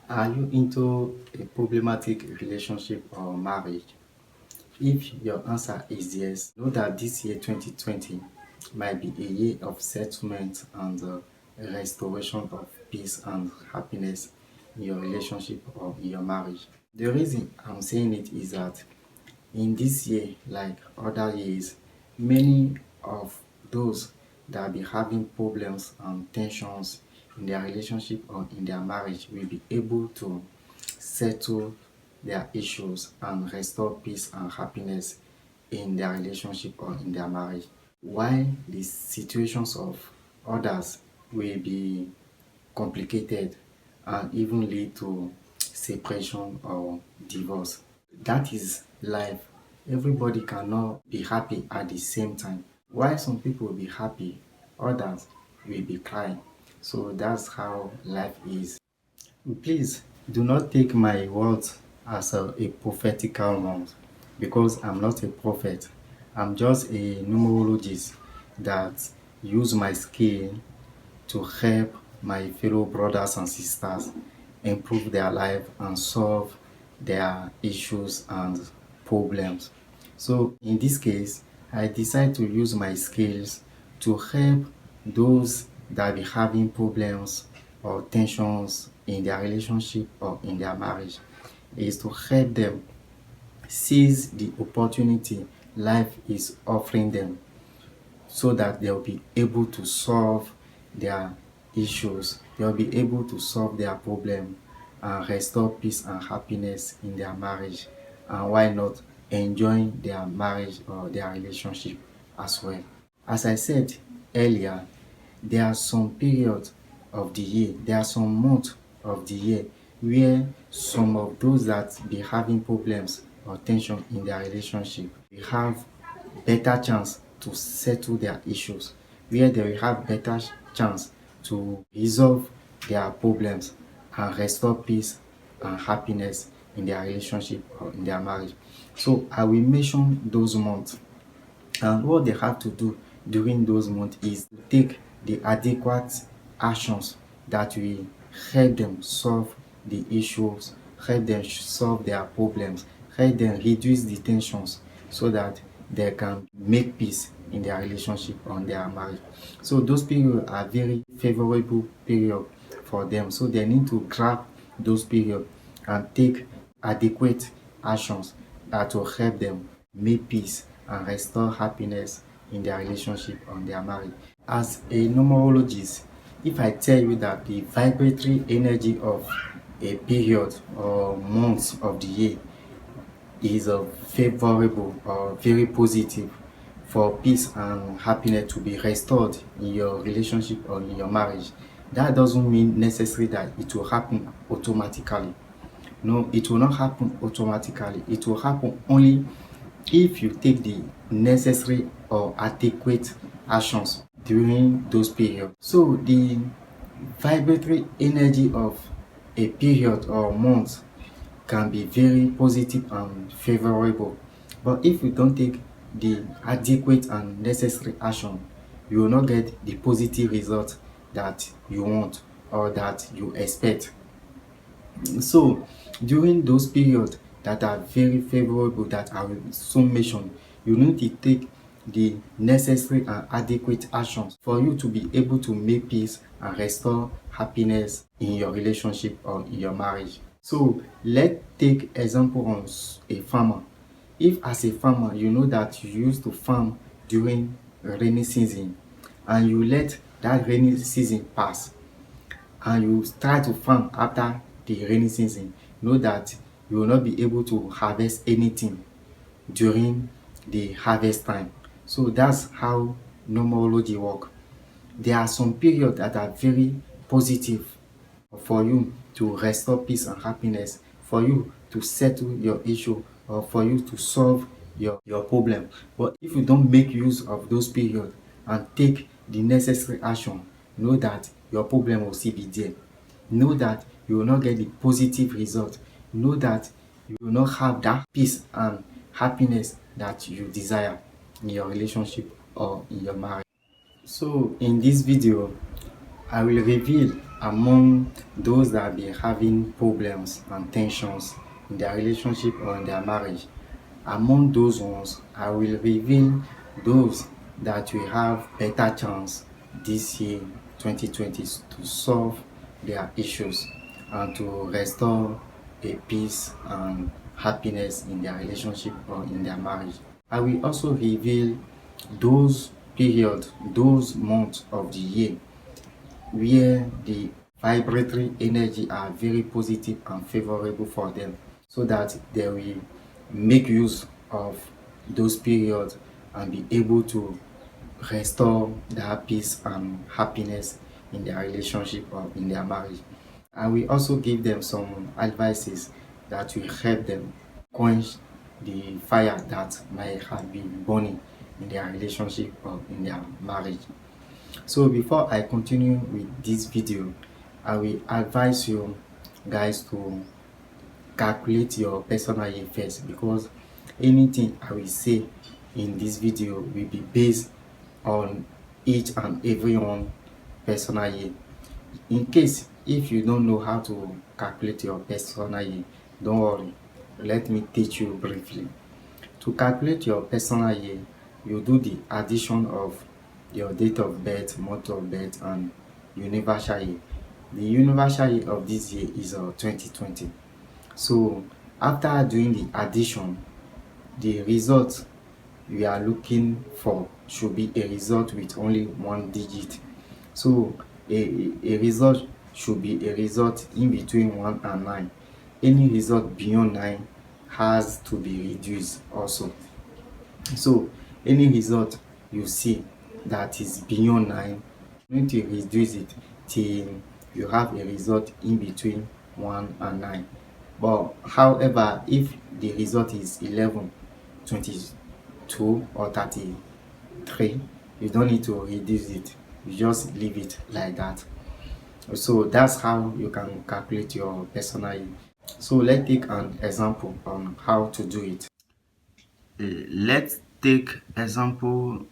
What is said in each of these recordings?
Are you into a problematic relationship or marriage? If your answer is yes, know that this year 2020 might be a year of settlement and restoration of peace and happiness in your relationship or in your marriage. The reason I'm saying it is that in this year, like other years, many of those that be having problems and tensions in their relationship or in their marriage will be able to settle their issues and restore peace and happiness in their relationship or in their marriage. While the situations of others will be complicated and even lead to separation or divorce. That is life. Everybody cannot be happy at the same time. While some people will be happy, others will be crying. So that's how life is. Please do not take my words as a prophetical one because I'm not a prophet. I'm just a numerologist that use my skill to help my fellow brothers and sisters improve their life and solve their issues and problems. So in this case, I decide to use my skills to help those that be having problems or tensions in their relationship or in their marriage. Is to help them seize the opportunity life is offering them so that they'll be able to solve their issues, they'll be able to solve their problem and restore peace and happiness in their marriage. And why not enjoying their marriage or their relationship as well? As I said earlier, there are some periods of the year, there are some months of the year where some of those that be having problems or tension in their relationship will have better chance to settle their issues, where they will have better chance to resolve their problems and restore peace and happiness in their relationship or in their marriage. So I will mention those months, and what they have to do during those months is to take the adequate actions that will help them solve the issues, help them solve their problems, help them reduce the tensions so that they can make peace in their relationship or in their marriage. So those periods are very favorable period for them. So they need to grab those periods and take adequate actions that will help them make peace and restore happiness in their relationship or in their marriage. As a numerologist, if I tell you that the vibratory energy of a period or months of the year is favorable or very positive for peace and happiness to be restored in your relationship or in your marriage, that doesn't mean necessarily that it will happen automatically. No, it will not happen automatically. It will happen only if you take the necessary or adequate actions during those periods. So the vibratory energy of a period or month can be very positive and favorable. But if you don't take the adequate and necessary action, you will not get the positive result that you want or that you expect. So during those periods that are very favorable that I will soon mention, you need to take the necessary and adequate actions for you to be able to make peace and restore happiness in your relationship or in your marriage. So let's take example on a farmer. If as a farmer you know that you used to farm during rainy season and you let that rainy season pass and you try to farm after the rainy season, know that you will not be able to harvest anything during the harvest time. So that's how numerology work. There are some periods that are very positive for you to restore peace and happiness, for you to settle your issue, or for you to solve your problem. But if you don't make use of those periods and take the necessary action, know that your problem will still be there. Know that you will not get the positive result. Know that you will not have that peace and happiness that you desire in your relationship or in your marriage. So in this video, I will reveal among those that be having problems and tensions in their relationship or in their marriage, among those ones, I will reveal those that will have better chance this year 2020 to solve their issues and to restore a peace and happiness in their relationship or in their marriage. I will also reveal those periods, those months of the year where the vibratory energy are very positive and favorable for them, so that they will make use of those periods and be able to restore their peace and happiness in their relationship or in their marriage. I will also give them some advices that will help them quench the fire that might have been burning in their relationship or in their marriage. So before I continue with this video, I will advise you guys to calculate your personal year first, because anything I will say in this video will be based on each and every one personal year. In case if you don't know how to calculate your personal year, don't worry, let me teach you briefly. To calculate your personal year, you do the addition of your date of birth, month of birth, and universal year. The universal year of this year is 2020. So after doing the addition, the result we are looking for should be a result with only one digit. So a result should be a result in between 1 and 9. Any result beyond 9 has to be reduced also. So any result you see that is beyond 9, you need to reduce it till you have a result in between 1 and 9. But however, if the result is 11, 22, or 33, you don't need to reduce it, you just leave it like that. So that's how you can calculate your personal year. So let's take an example on how to do it. Let's take example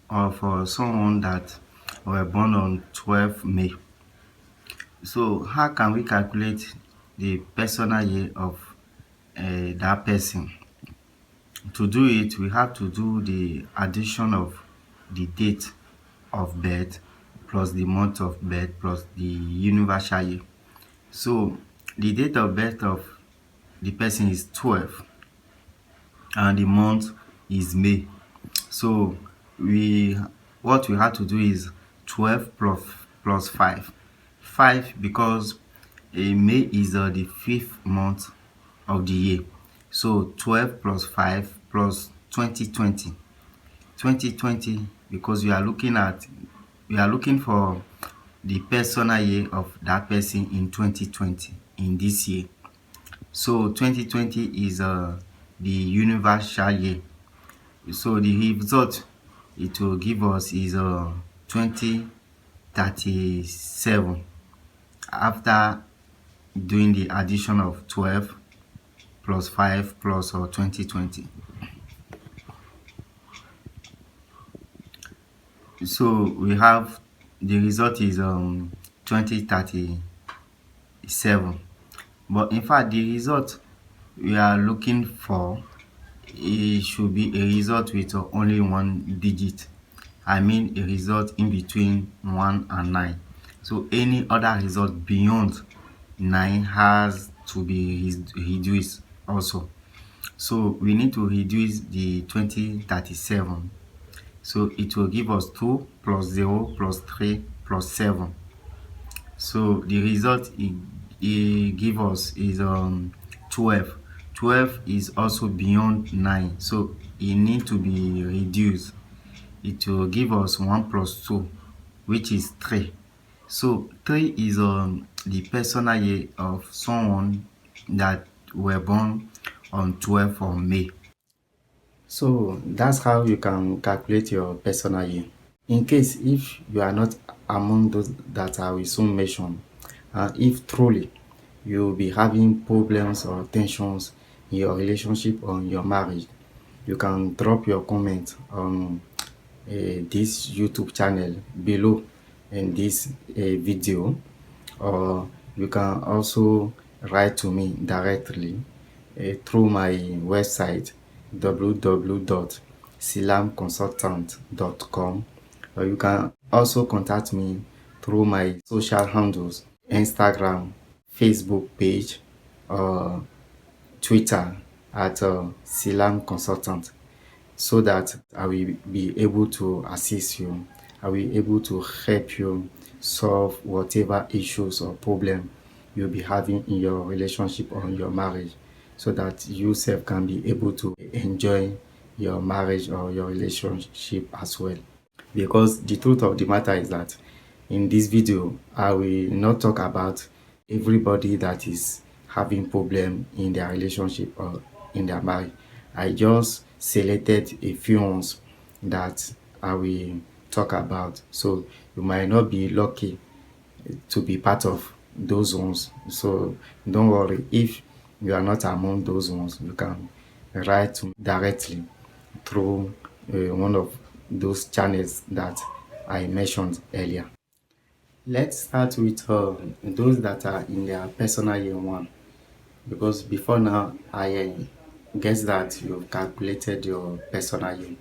of someone that were born on 12 May. So how can we calculate the personal year of that person? To do it, we have to do the addition of the date of birth plus the month of birth plus the universal year. So the date of birth of the person is 12 and the month is May. So what we have to do is 12 plus 5. 5 because May is the 5th month of the year. So 12 plus 5 plus 2020. 2020 because we are looking for the personal year of that person in 2020, in this year. So 2020 is the universal year. So the result it will give us is 2037 after doing the addition of 12 plus 5 plus 2020. So we have the result is 2037, but in fact the result we are looking for, it should be a result with only one digit. I mean a result in between 1 and 9. So any other result beyond 9 has to be reduced also. So we need to reduce the 2037. So it will give us 2 plus 0 plus 3 plus 7. So the result it give us is 12. 12 is also beyond 9, so it need to be reduced. It will give us 1 plus 2, which is 3. So 3 is the personal year of someone that were born on 12 of May. So that's how you can calculate your personal year. In case if you are not among those that I will soon mention, if truly you will be having problems or tensions in your relationship or in your marriage, you can drop your comment on this YouTube channel below in this video, or you can also write to me directly through my website www.silamconsultant.com, or you can also contact me through my social handles, Instagram, Facebook page, or Twitter at Silam Consultant, so that I will be able to assist you. I will be able to help you solve whatever issues or problem you'll be having in your relationship or in your marriage, so that you self can be able to enjoy your marriage or your relationship as well. Because the truth of the matter is that in this video, I will not talk about everybody that is having problem in their relationship or in their marriage. I just selected a few ones that I will talk about. So you might not be lucky to be part of those ones. So don't worry, if you are not among those ones, you can write directly through one of those channels that I mentioned earlier. Let's start with those that are in their personal year one, because before now I guess that you've calculated your personal year.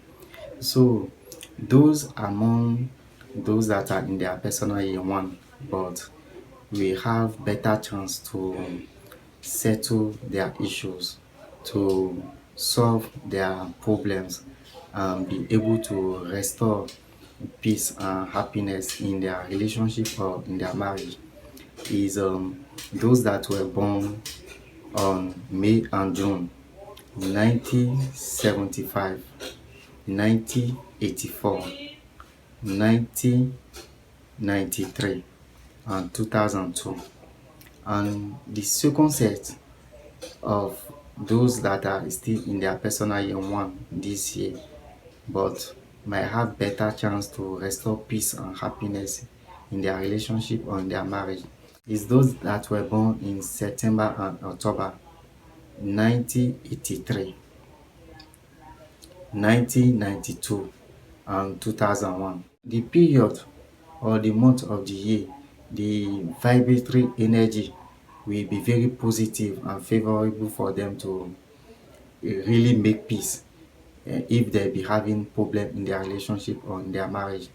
So those among those that are in their personal year one, but we have better chance to settle their issues, to solve their problems, and be able to restore peace and happiness in their relationship or in their marriage, is those that were born on May and June 1975, 1984, 1993, and 2002. And the second set of those that are still in their personal year one this year, but might have better chance to restore peace and happiness in their relationship or in their marriage, is those that were born in September and October 1983, 1992, and 2001. The period or the month of the year, the vibratory energy will be very positive and favorable for them to really make peace if they be having problem in their relationship or in their marriage.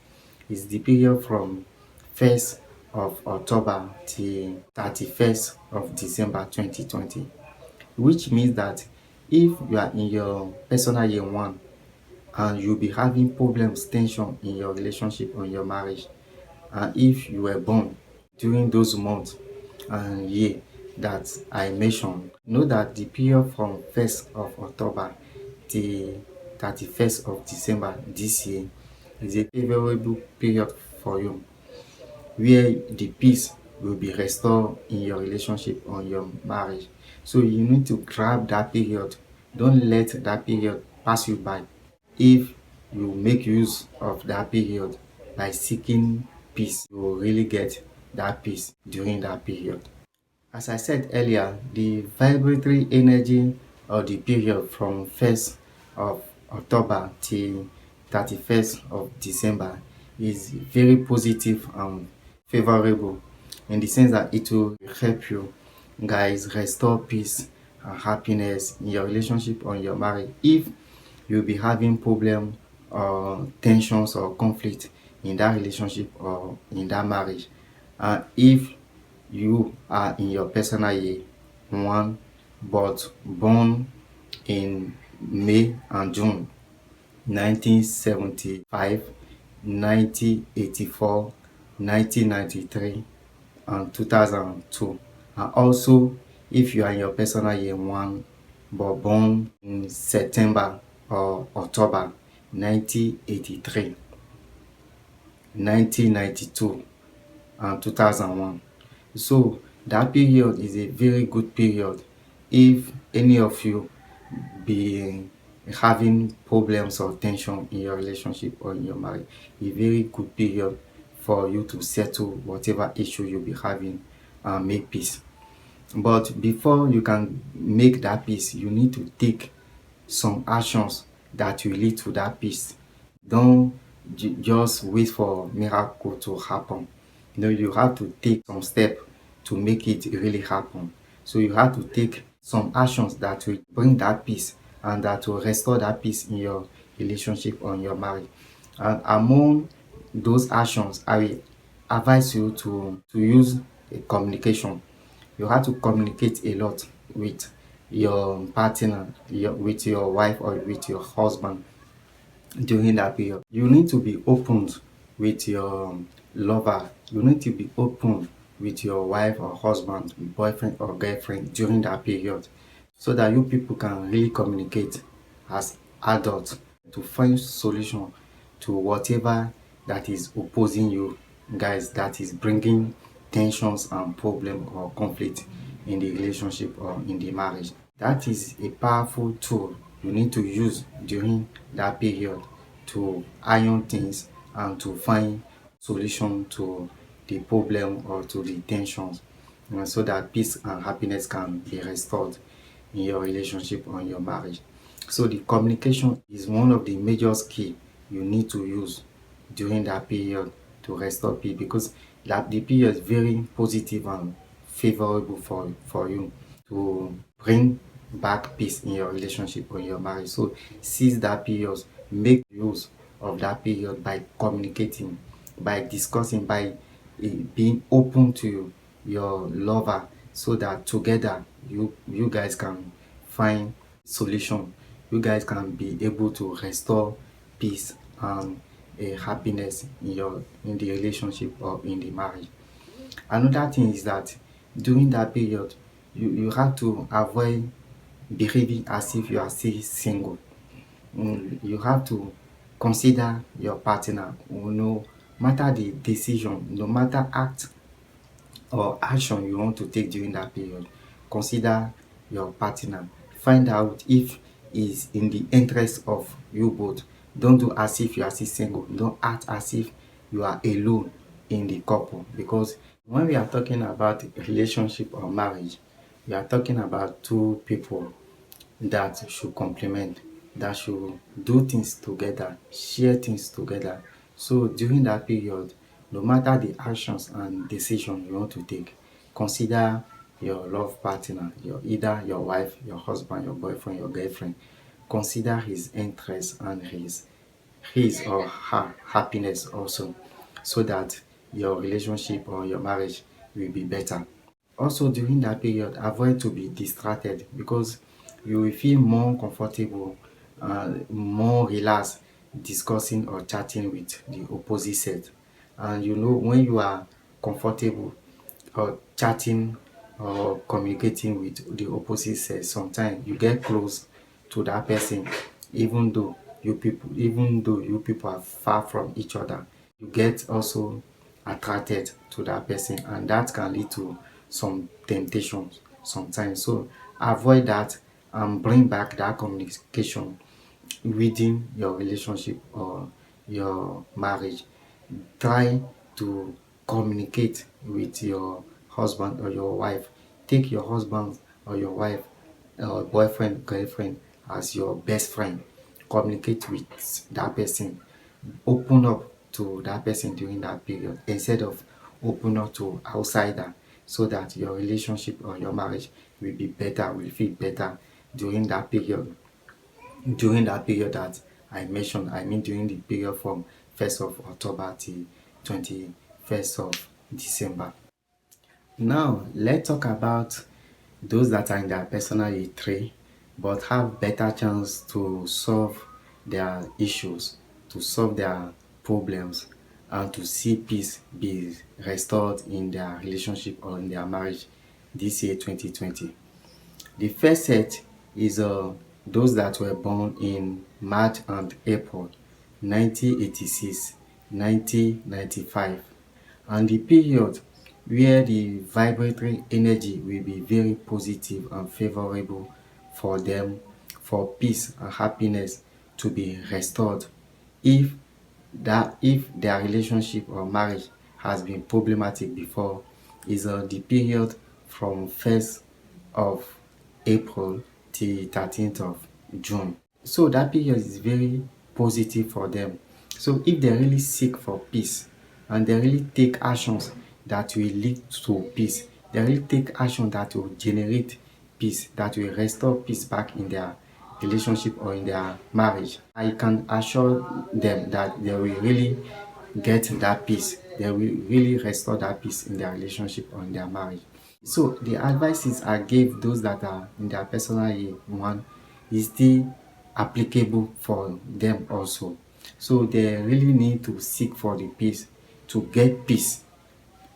Is the period from 1st of October till 31st of December 2020, which means that if you are in your personal year one and you'll be having problems, tension in your relationship or in your marriage, and if you were born during those months and year that I mentioned, know that the period from 1st of October till 31st of December this year is a favorable period for you, where the peace will be restored in your relationship or your marriage. So you need to grab that period. Don't let that period pass you by. If you make use of that period by seeking peace, you will really get that peace during that period. As I said earlier, the vibratory energy of the period from 1st of October till 31st of December is very positive and favorable, in the sense that it will help you guys restore peace and happiness in your relationship or in your marriage. If you'll be having problem or tensions or conflict in that relationship or in that marriage, and if you are in your personal year one but born in May and June 1975, 1984, 1993, and 2002. And also, if you are in your personal year one but born in September or October 1983, 1992, and 2001. So that period is a very good period if any of you be having problems or tension in your relationship or in your marriage. A very good period for you to settle whatever issue you'll be having and make peace. But before you can make that peace, you need to take some actions that will lead to that peace. Don't just wait for miracle to happen. You have to take some step to make it really happen. So you have to take some actions that will bring that peace and that will restore that peace in your relationship or in your marriage. And among those actions, I will advise you to use a communication. You have to communicate a lot with your partner, with your wife or with your husband during that period. You need to be open with your lover. You need to be open with your wife or husband, boyfriend or girlfriend during that period so that you people can really communicate as adults to find solution to whatever that is opposing you guys, that is bringing tensions and problem or conflict in the relationship or in the marriage. That is a powerful tool you need to use during that period to iron things and to find solution to the problem or to the tensions, so that peace and happiness can be restored in your relationship or in your marriage. So the communication is one of the major skills you need to use during that period to restore peace, because that the period is very positive and favorable for you to bring back peace in your relationship or your marriage. So seize that period, make use of that period by communicating, by discussing, by being open to your lover, so that together you guys can find solution. You guys can be able to restore peace and happiness in the relationship or in the marriage. Another thing is that during that period, you have to avoid behaving as if you are still single. You have to consider your partner, no matter the decision, no matter act or action you want to take during that period. Consider your partner. Find out if it's in the interest of you both. Don't do as if you are still single. Don't act as if you are alone in the couple, because when we are talking about relationship or marriage, we are talking about two people that should complement, that should do things together, share things together. So during that period, no matter the actions and decisions you want to take, consider your love partner, either your wife, your husband, your boyfriend, your girlfriend. Consider his interests and his or her happiness also, so that your relationship or your marriage will be better. Also during that period, avoid to be distracted, because you will feel more comfortable and more relaxed discussing or chatting with the opposite sex. And when you are comfortable or chatting or communicating with the opposite sex, sometimes you get close to that person, even though you people are far from each other. You get also attracted to that person, and that can lead to some temptations sometimes. So avoid that and bring back that communication within your relationship or your marriage. Try to communicate with your husband or your wife. Take your husband or your wife or boyfriend, girlfriend as your best friend. Communicate with that person. Open up to that person during that period instead of open up to outsider, so that your relationship or your marriage will be better, will feel better during that period. During that period that I mentioned, I mean during the period from 1st of October to 21st of December. Now, let's talk about those that are in their personal retreat but have better chance to solve their issues, to solve their problems, and to see peace be restored in their relationship or in their marriage this year 2020. The first set is those that were born in March and April 1986, 1995, and the period where the vibratory energy will be very positive and favorable for them, for peace and happiness to be restored. If their relationship or marriage has been problematic before, is the period from 1st of April till 13th of June. So that period is very positive for them. So if they really seek for peace and they really take actions that will lead to peace, They really take action that will generate peace, that will restore peace back in their relationship or in their marriage. I can assure them that they will really get that peace. They will really restore that peace in their relationship or in their marriage. So the advices I gave those that are in their personal year one is still applicable for them also. So they really need to seek for the peace, to get peace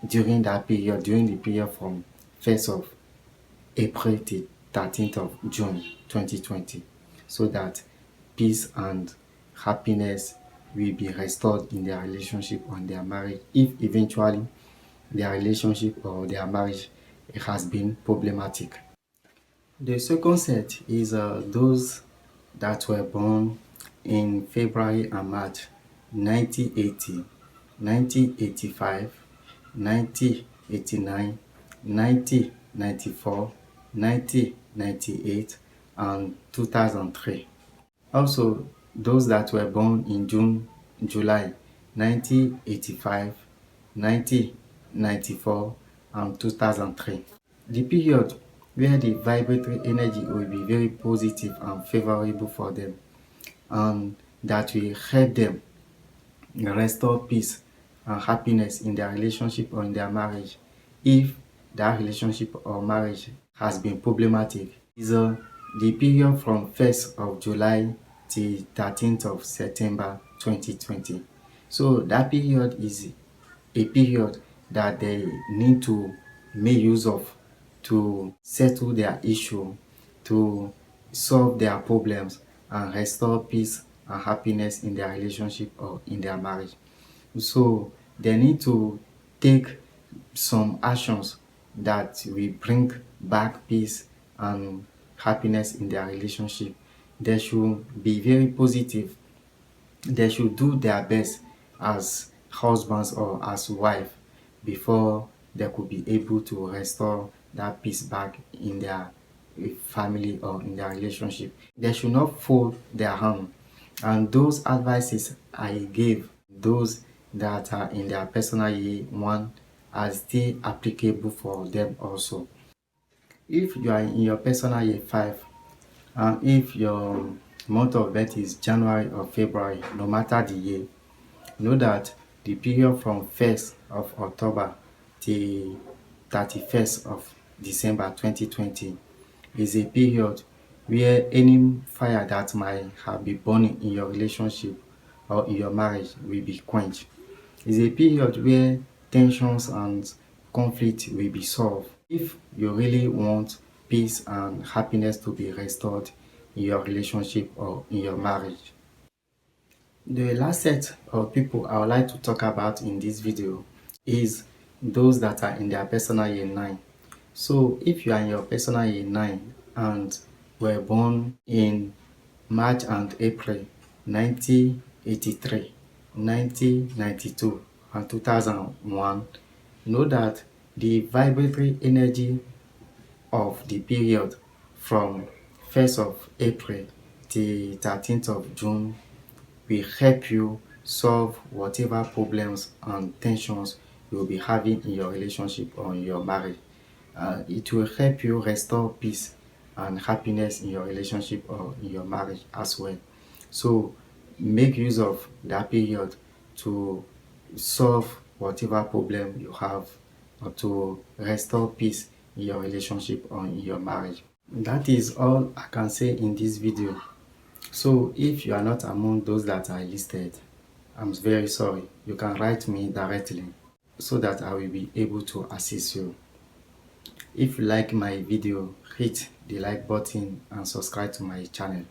during that period, during the period from 1st of April to 13th of June 2020, so that peace and happiness will be restored in their relationship or in their marriage if eventually their relationship or their marriage has been problematic. The second set is those that were born in February and March 1980, 1985, 1989, 1994, 1998, and 2003. Also, those that were born in July 1985, 1994, and 2003. The period where the vibratory energy will be very positive and favorable for them, and that will help them restore peace and happiness in their relationship or in their marriage if that relationship or marriage has been problematic, is the period from 1st of July to 13th of September 2020. So that period is a period that they need to make use of to settle their issue, to solve their problems, and restore peace and happiness in their relationship or in their marriage. So they need to take some actions that will bring back peace and happiness in their relationship. They should be very positive. They should do their best as husbands or as wife before they could be able to restore that peace back in their family or in their relationship. They should not fold their hand. And those advices I gave those that are in their personal year one are still applicable for them also. If you are in your personal year 5 and if your month of birth is January or February, no matter the year, know that the period from 1st of October to 31st of December 2020 is a period where any fire that might have been burning in your relationship or in your marriage will be quenched. It's a period where tensions and conflict will be solved. If you really want peace and happiness to be restored in your relationship or in your marriage. The last set of people I would like to talk about in this video is those that are in their personal year 9. So if you are in your personal year 9 and were born in March and April 1983, 1992, and 2001, know that the vibratory energy of the period from 1st of April to 13th of June will help you solve whatever problems and tensions you'll be having in your relationship or in your marriage. It will help you restore peace and happiness in your relationship or in your marriage as well. So make use of that period to solve whatever problem you have or to restore peace in your relationship or in your marriage. That is all I can say in this video. So if you are not among those that are listed, I'm very sorry. You can write me directly so that I will be able to assist you. If you like my video, hit the like button and subscribe to my channel.